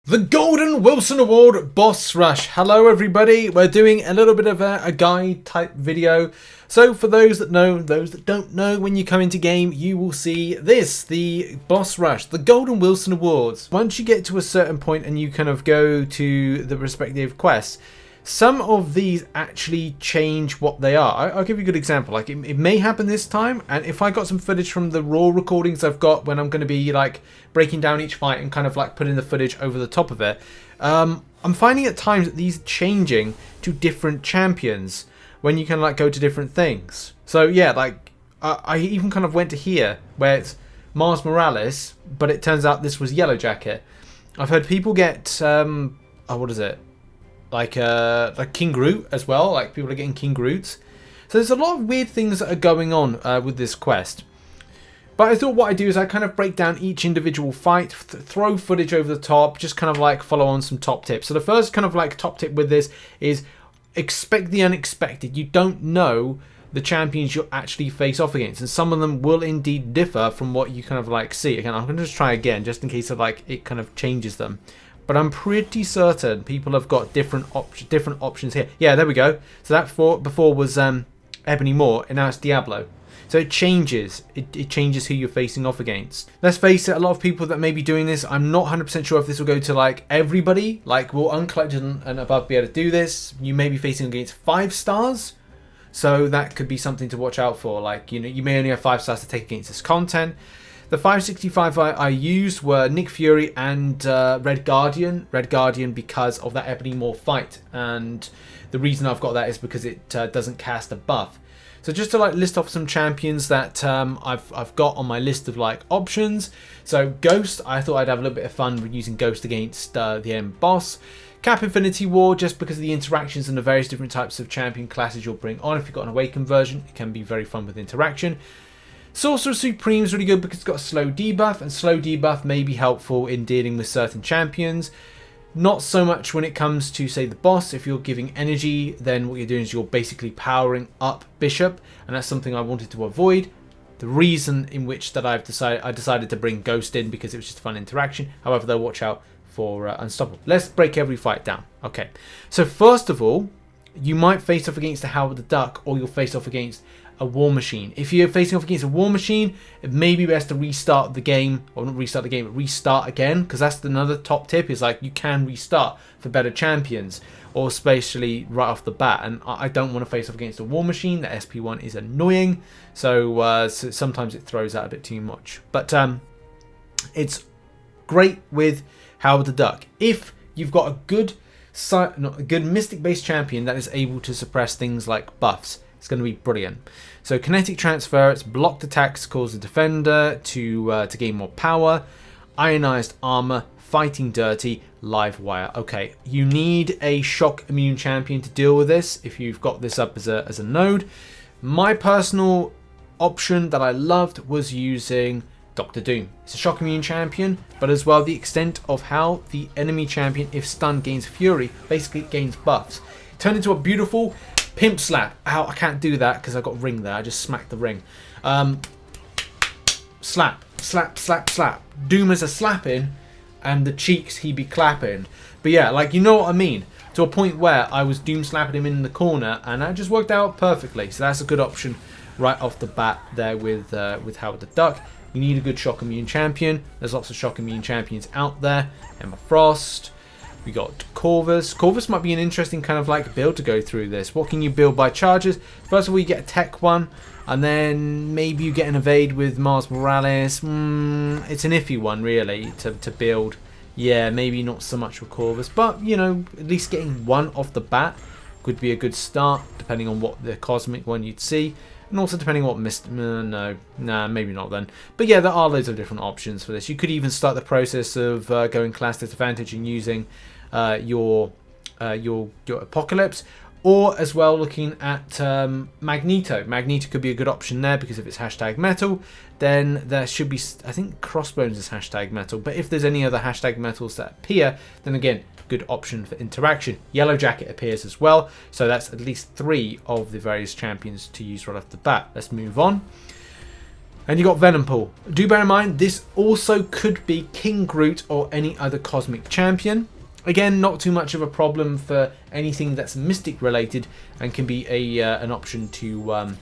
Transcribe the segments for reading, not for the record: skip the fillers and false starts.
The Golden Wilson Award Boss Rush. Hello everybody, we're doing a little bit of a guide type video. So for those that know, those that don't know, when you come into game you will see this, the Boss Rush, the Golden Wilson Awards. Once you get to a certain point and you kind of go to the respective quests, some of these actually change what they are. I'll give you a good example. Like it may happen this time, and if I got some footage from the raw recordings I've got when I'm going to be like breaking down each fight and kind of like putting the footage over the top of it, I'm finding at times that these are changing to different champions when you can like go to different things. So yeah, like I even kind of went to here where it's Mars Morales, but it turns out this was Yellow Jacket. I've heard people get what is it? Like King Groot as well. Like people are getting King Groots. So there's a lot of weird things that are going on with this quest. But I thought what I do is I kind of break down each individual fight, throw footage over the top, just kind of like follow on some top tips. So the first kind of like top tip with this is expect the unexpected. You don't know the champions you'll actually face off against, and some of them will indeed differ from what you kind of like see. Again, I'm going to just try again just in case of like it kind of changes them. But I'm pretty certain people have got different options here. Yeah, there we go. So that before was Ebony Maw, and now it's Diablo. So it changes. It changes who you're facing off against. Let's face it, a lot of people that may be doing this, I'm not 100% sure if this will go to like everybody. Like will uncollected and above be able to do this? You may be facing against 5 stars. So that could be something to watch out for. Like, you know, you may only have 5 stars to take against this content. The 565 I used were Nick Fury and Red Guardian. Red Guardian because of that Ebony Maw fight. And the reason I've got that is because it doesn't cast a buff. So just to like list off some champions that I've got on my list of like options. So Ghost, I thought I'd have a little bit of fun using Ghost against the end boss. Cap Infinity War, just because of the interactions and the various different types of champion classes you'll bring on. If you've got an Awakened version, it can be very fun with interaction. Sorcerer Supreme is really good because it's got a slow debuff, and slow debuff may be helpful in dealing with certain champions. Not so much when it comes to, say, the boss. If you're giving energy, then what you're doing is you're basically powering up Bishop, and that's something I wanted to avoid. The reason in which that I decided to bring Ghost in because it was just a fun interaction. However, though, watch out for Unstoppable. Let's break every fight down. Okay, so first of all, you might face off against the Howard the Duck, or you'll face off against a War Machine. If you're facing off against a War Machine, it may be best to restart the game, or not restart the game, but restart again, because that's another top tip, is like you can restart for better champions, or especially right off the bat. And I don't want to face off against a War Machine. The SP1 is annoying, so sometimes it throws out a bit too much. But it's great with Howard the Duck. If you've got a good Mystic-based champion that is able to suppress things like buffs, it's going to be brilliant. So kinetic transfer, it's blocked attacks cause the defender to gain more power. Ionized armor, fighting dirty, live wire. Okay, you need a shock immune champion to deal with this if you've got this up as a node. My personal option that I loved was using Dr. Doom. It's a shock immune champion, but as well the extent of how the enemy champion, if stunned, gains fury, basically gains buffs. Turn into a beautiful pimp slap. Ow, I can't do that because I got ring there. I just smacked the ring. Slap, slap, slap, slap. Doom is a slapping, and the cheeks he be clapping. But yeah, like, you know what I mean. To a point where I was Doom slapping him in the corner, and that just worked out perfectly. So that's a good option right off the bat there with Howard the Duck. You need a good shock immune champion. There's lots of shock immune champions out there. Emma Frost. We got Corvus. Corvus might be an interesting kind of like build to go through this. What can you build by charges? First of all, you get a tech one, and then maybe you get an evade with Mars Morales. It's an iffy one really to build. Yeah, maybe not so much with Corvus, but you know, at least getting one off the bat could be a good start, depending on what the cosmic one you'd see. And also depending on what maybe not then. But yeah, there are loads of different options for this. You could even start the process of going class disadvantage and using your Apocalypse, or as well looking at Magneto. Magneto could be a good option there because if it's hashtag metal, then there should be, I think Crossbones is hashtag metal, but if there's any other hashtag metals that appear, then again, good option for interaction. Yellow Jacket appears as well, so that's at least 3 of the various champions to use right off the bat. Let's move on. And you got Venompool. Do bear in mind, this also could be King Groot or any other cosmic champion. Again, not too much of a problem for anything that's mystic related, and can be an option to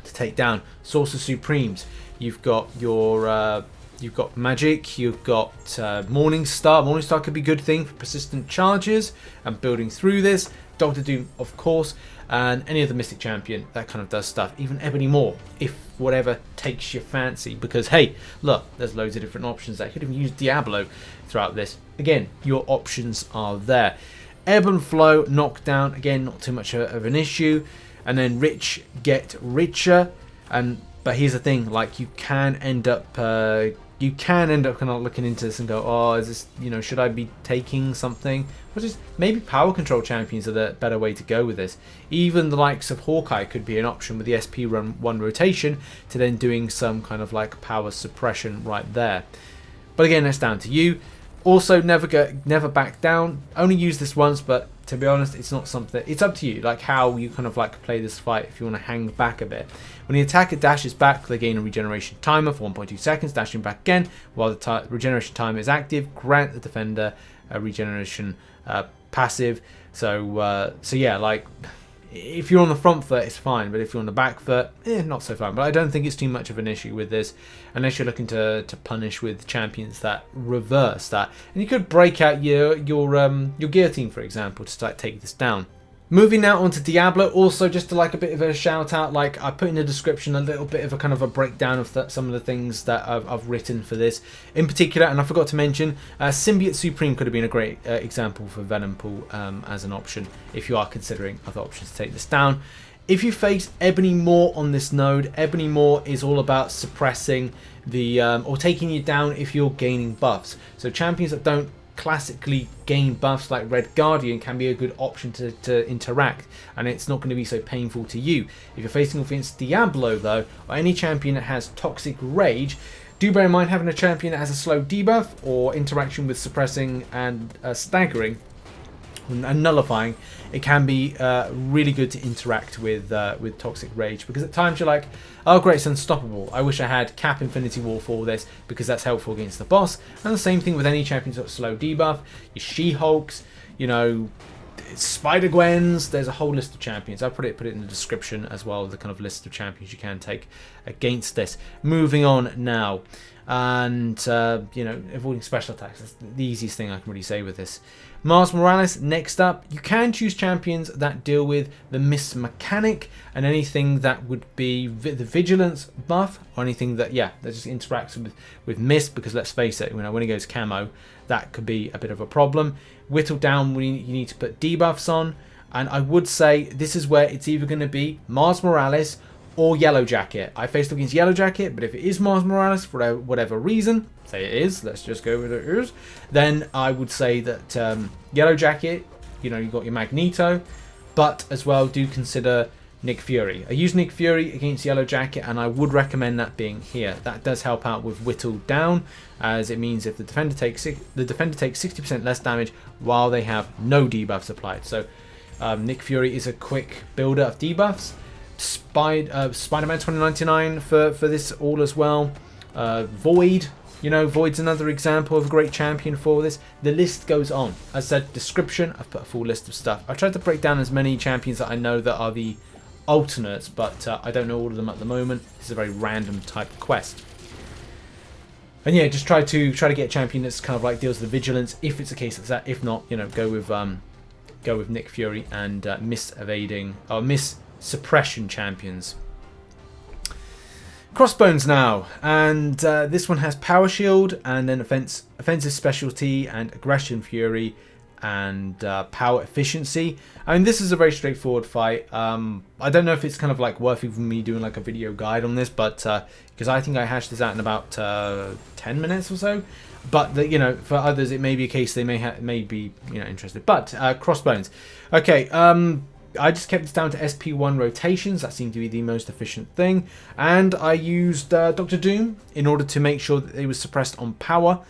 take down. Sorcerer Supremes. You've got your you've got Magic. You've got Morningstar. Morningstar could be a good thing for persistent charges and building through this. Doctor Doom, of course, and any other Mystic Champion that kind of does stuff. Even Ebony Maw, if whatever takes your fancy. Because, hey, look, there's loads of different options. I could even use Diablo throughout this. Again, your options are there. Ebb and Flow, Knockdown, again, not too much of an issue. And then Rich get richer. But here's the thing, like, you can end up kind of looking into this and go, oh, is this, you know, should I be taking something? Or just maybe power control champions are the better way to go with this. Even the likes of Hawkeye could be an option with the SP1 rotation to then doing some kind of like power suppression right there. But again, that's down to you. Also, never back down. Only use this once, but to be honest, it's not something. It's up to you, like how you kind of like play this fight. If you want to hang back a bit, when the attacker dashes back, they gain a regeneration timer for 1.2 seconds. Dashing back again while the regeneration timer is active, grant the defender a regeneration passive. So yeah, like if you're on the front foot, it's fine, but if you're on the back foot, not so fine. But I don't think it's too much of an issue with this, unless you're looking to punish with champions that reverse that. And you could break out your guillotine, for example, to start take this down. Moving now on to Diablo, also just to like a bit of a shout out, like I put in the description a little bit of a kind of a breakdown of some of the things that I've written for this. In particular, and I forgot to mention, Symbiote Supreme could have been a great example for Venompool as an option, if you are considering other options to take this down. If you face Ebony Maw on this node, Ebony Maw is all about suppressing the, or taking you down if you're gaining buffs. So champions that don't classically gain buffs like Red Guardian can be a good option to interact, and it's not going to be so painful to you. If you're facing off against Diablo though, or any champion that has Toxic Rage, do bear in mind having a champion that has a slow debuff or interaction with suppressing and staggering and nullifying, it can be really good to interact with Toxic Rage, because at times you're like, oh great, it's unstoppable. I wish I had Cap Infinity War for this, because that's helpful against the boss. And the same thing with any champions that slow debuff, your She-Hulks, you know, Spider-Gwens. There's a whole list of champions. I'll put it in the description as well, the kind of list of champions you can take against this. Moving on now, and you know, avoiding special attacks. That's the easiest thing I can really say with this. Miles Morales, next up. You can choose champions that deal with the Miss mechanic and anything that would be the Vigilance buff, or anything that, yeah, that just interacts with Miss, because let's face it, you know, when he goes camo, that could be a bit of a problem. Whittled down, you need to put debuffs on, and I would say this is where it's either going to be Miles Morales or Yellow Jacket. I faced against Yellow Jacket, but if it is Miles Morales for whatever reason, say it is, let's just go with it is, then I would say that Yellow Jacket, you know, you've got your Magneto, but as well do consider Nick Fury. I use Nick Fury against Yellow Jacket, and I would recommend that being here. That does help out with whittled down, as it means if the defender takes 60% less damage while they have no debuffs applied. So Nick Fury is a quick builder of debuffs. Spider-Man 2099 for this all as well. Void, you know, Void's another example of a great champion for this. The list goes on. As I said, description, I've put a full list of stuff. I've tried to break down as many champions that I know that are the alternates, but I don't know all of them at the moment. This is a very random type of quest. And yeah, just try to get a champion that's kind of like deals with the vigilance, if it's a case of that. If not, you know, go with Nick Fury and miss suppression champions. Crossbones now, and this one has Power Shield, and then offensive specialty and aggression fury, and power efficiency. I mean, this is a very straightforward fight. I don't know if it's kind of like worth even me doing like a video guide on this, but because I think I hashed this out in about 10 minutes or so. But you know, for others, it may be a case they may be, you know, interested. But Crossbones, okay. I just kept this down to SP1 rotations. That seemed to be the most efficient thing. And I used Dr. Doom in order to make sure that it was suppressed on power.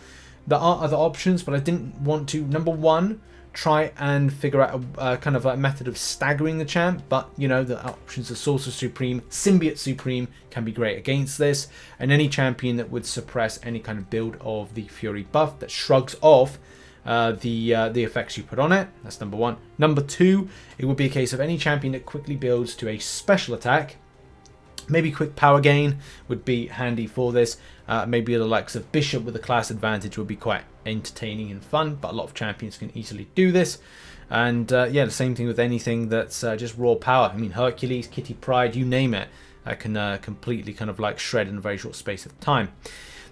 There are other options, but I didn't want to, number one, try and figure out a kind of a method of staggering the champ, but you know, the options of Sorcerer Supreme, Symbiote Supreme can be great against this, and any champion that would suppress any kind of build of the Fury buff that shrugs off the effects you put on it. That's number one. Number two, it would be a case of any champion that quickly builds to a special attack. Maybe quick power gain would be handy for this. Maybe the likes of Bishop with a class advantage would be quite entertaining and fun, but a lot of champions can easily do this. And yeah, the same thing with anything that's just raw power. I mean, Hercules, Kitty Pryde, you name it, can completely kind of like shred in a very short space of time.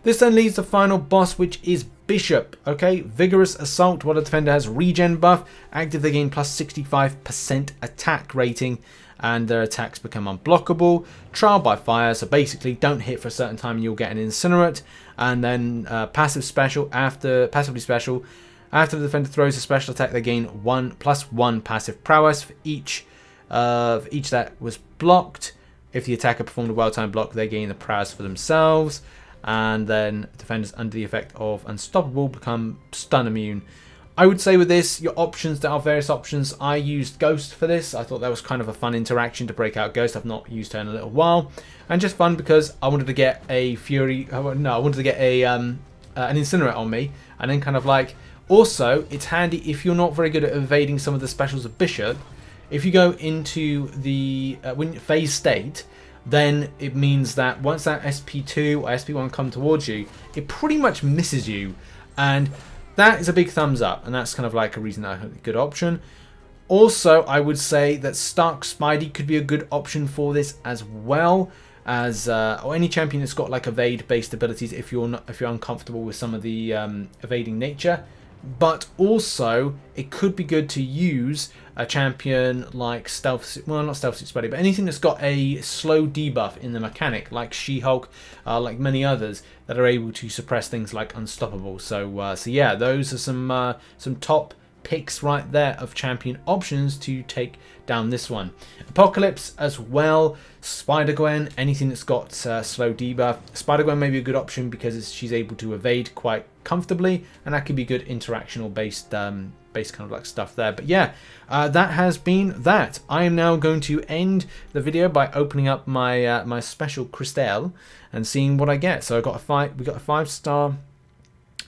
This then leads to the final boss, which is Bishop. Okay, Vigorous Assault. While the defender has regen buff, active they gain plus 65% attack rating, and their attacks become unblockable. Trial by fire, so basically don't hit for a certain time and you'll get an Incinerate. And then passively special, after the defender throws a special attack, they gain +1 passive prowess for each that was blocked. If the attacker performed a well-timed block, they gain the prowess for themselves. And then defenders under the effect of Unstoppable become stun immune. I would say with this, your options, there are various options. I used Ghost for this. I thought that was kind of a fun interaction to break out Ghost. I've not used her in a little while. And just fun because I wanted to get a Fury... No, I wanted to get a an Incinerate on me. And then kind of like... Also, it's handy if you're not very good at evading some of the specials of Bishop. If you go into the phase state, then it means that once that SP2 or SP1 come towards you, it pretty much misses you. And that is a big thumbs up, and that's kind of like a reason that a good option. Also, I would say that Stark Spidey could be a good option for this as well, as or any champion that's got like evade-based abilities if you're uncomfortable with some of the evading nature. But also, it could be good to use a champion like not Stealth Suit Spidey, but anything that's got a slow debuff in the mechanic, like She-Hulk, like many others that are able to suppress things like Unstoppable. So yeah, those are some top picks right there of champion options to take down this one. Apocalypse as well, Spider-Gwen, anything that's got slow debuff. Spider-Gwen may be a good option because she's able to evade quite comfortably, and that could be good interactional based kind of like stuff there. But yeah, that has been that. I am now going to end the video by opening up my my special crystal and seeing what I get. So we got a 5-star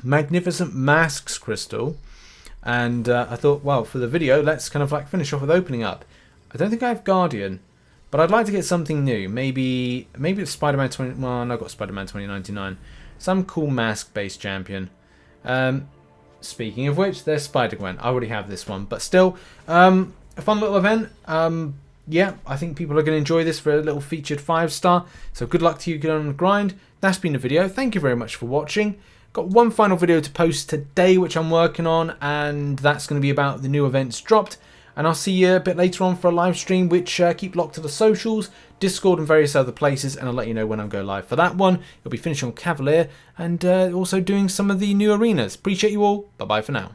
Magnificent Masks crystal. And I thought, well, for the video, let's kind of like finish off with opening up. I don't think I have Guardian, but I'd like to get something new. Maybe it's Spider-Man 20. Well, I've got Spider-Man 2099. Some cool mask-based champion. Speaking of which, there's Spider-Gwen. I already have this one, but still, a fun little event. Yeah, I think people are going to enjoy this for a little featured 5-star. So good luck to you, get on the grind. That's been the video. Thank you very much for watching. Got one final video to post today, which I'm working on, and that's going to be about the new events dropped. And I'll see you a bit later on for a live stream, which keep locked to the socials, Discord and various other places, and I'll let you know when I go live for that one. You'll be finishing on Cavalier and also doing some of the new arenas. Appreciate you all. Bye-bye for now.